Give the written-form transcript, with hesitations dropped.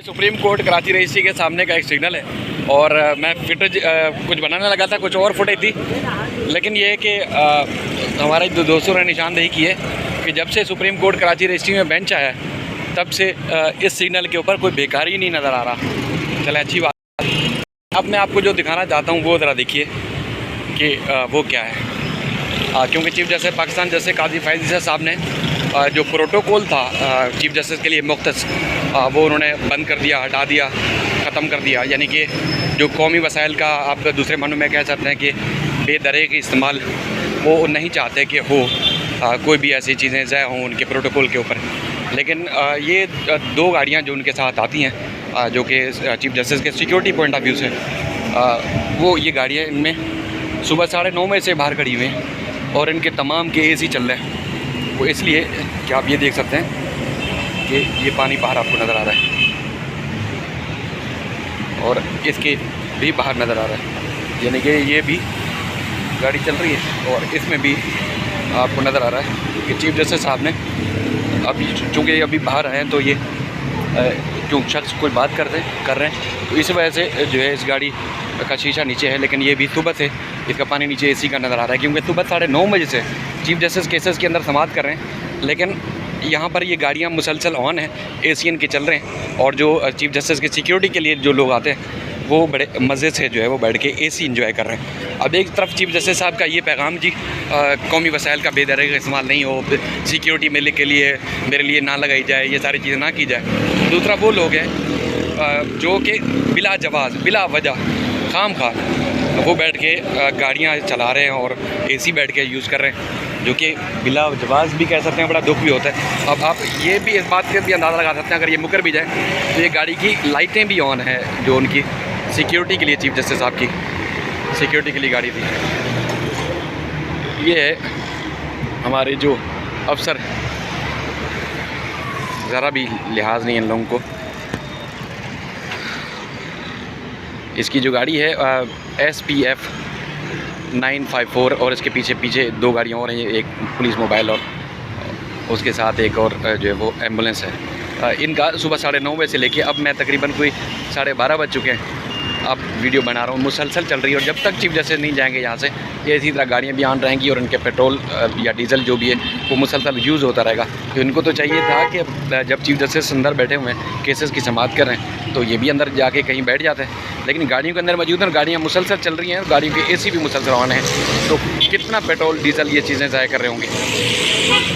Supreme court Karachi registry के सामने का एक सिग्नल है और मैं फुटेज कुछ बनाने लगा था, कुछ और फुटेज थी, लेकिन ये है कि हमारे दोस्तों ने निशानदेही की है कि जब से सुप्रीम कोर्ट कराची रजिस्ट्री में बेंच आया है तब से इस सिग्नल के ऊपर कोई बेकारी नहीं नज़र आ रहा। चले अच्छी बात। अब मैं आपको जो दिखाना चाहता हूँ वो ज़रा देखिए कि वो क्या है, क्योंकि चीफ जस्टिस पाकिस्तान जैसे काजी फैज़ साहब ने जो प्रोटोकॉल था चीफ जस्टिस के लिए मुख्तस वो उन्होंने बंद कर दिया, हटा दिया, ख़त्म कर दिया। यानी कि जो कौमी वसाइल का आप दूसरे मानों में कह सकते हैं कि बेदरे के इस्तेमाल वो नहीं चाहते कि हो, कोई भी ऐसी चीज़ें ज़ाय हों उनके प्रोटोकॉल के ऊपर। लेकिन ये दो गाड़ियाँ जो उनके साथ आती हैं जो कि चीफ जस्टिस के सिक्योरिटी पॉइंट ऑफ व्यू से वो ये गाड़ियाँ इनमें सुबह 9:30 बजे से बाहर खड़ी हुई हैं और इनके तमाम के AC चल रहे हैं। वो इसलिए कि आप ये देख सकते हैं कि ये पानी बाहर आपको नज़र आ रहा है और इसके भी बाहर नज़र आ रहा है, यानी कि ये भी गाड़ी चल रही है और इसमें भी आपको नज़र आ रहा है कि चीफ जस्टिस साहब ने अभी चूँकि अभी बाहर आए हैं तो ये जो शख्स कोई बात कर रहे हैं तो इस वजह से जो है इस गाड़ी का शीशा नीचे है। लेकिन ये भी सुबह से इसका पानी नीचे AC का नज़र आ रहा है, क्योंकि सुबह 9:30 बजे से चीफ जस्टिस केसेस के अंदर समाअत कर रहे हैं। लेकिन यहाँ पर ये गाड़ियाँ मुसलसल ऑन हैं, AC इनके चल रहे हैं और जो चीफ जस्टिस की सिक्योरिटी के लिए जो लोग आते हैं वो बड़े मज़े से जो है वो बैठ के AC इंजॉय कर रहे हैं। अब एक तरफ चीफ जस्टिस साहब का ये पैगाम जी कौमी वसाइल का बेदरे का इस्तेमाल नहीं हो, सिक्योरिटी मिलने के लिए मेरे लिए ना लगाई जाए, ये सारी चीज़ें ना की जाए। दूसरा वो लोग हैं जो कि बिला जवाज़ बिला वजह खाम खा वो बैठ के गाड़ियाँ चला रहे हैं और AC बैठ के यूज़ कर रहे हैं, जो कि बिला जवाज़ भी कह सकते हैं, बड़ा दुख भी होता है। अब आप ये भी इस बात का भी अंदाज़ा लगा सकते हैं अगर ये मुकर भी जाए तो ये गाड़ी की लाइटें भी ऑन है जो उनकी सिक्योरिटी के लिए चीफ जस्टिस साहब की सिक्योरिटी के लिए गाड़ी थी। ये है हमारे जो अफसर, ज़रा भी लिहाज नहीं इन लोगों को। इसकी जो गाड़ी है SPF 954 और इसके पीछे दो गाड़ियाँ और हैं, एक पुलिस मोबाइल और उसके साथ एक और जो है वो एम्बुलेंस है। इनका सुबह 9:30 बजे से लेके अब मैं तकरीबन कोई 12:30 बज चुके हैं, अब वीडियो बना रहा हूँ, मुसलसल चल रही है। और जब तक चीफ जस्टिस नहीं जाएंगे यहाँ से ये इसी तरह गाड़ियाँ भी ऑन रहेंगी और इनके पेट्रोल या डीजल जो भी है वो मुसलसल यूज़ होता रहेगा। तो इनको तो चाहिए था कि जब चीफ जस्टिस अंदर बैठे हुए हैं केसेस की समाअत कर रहे हैं तो ये भी अंदर जाके कहीं बैठ जाते हैं, लेकिन गाड़ियों के अंदर मौजूद हैं, गाड़ियाँ मुसलसल चल रही हैं, गाड़ियों के AC भी मुसलसल ऑन है। तो कितना पेट्रोल डीजल ये चीज़ें ज़ाया कर रहे होंगे।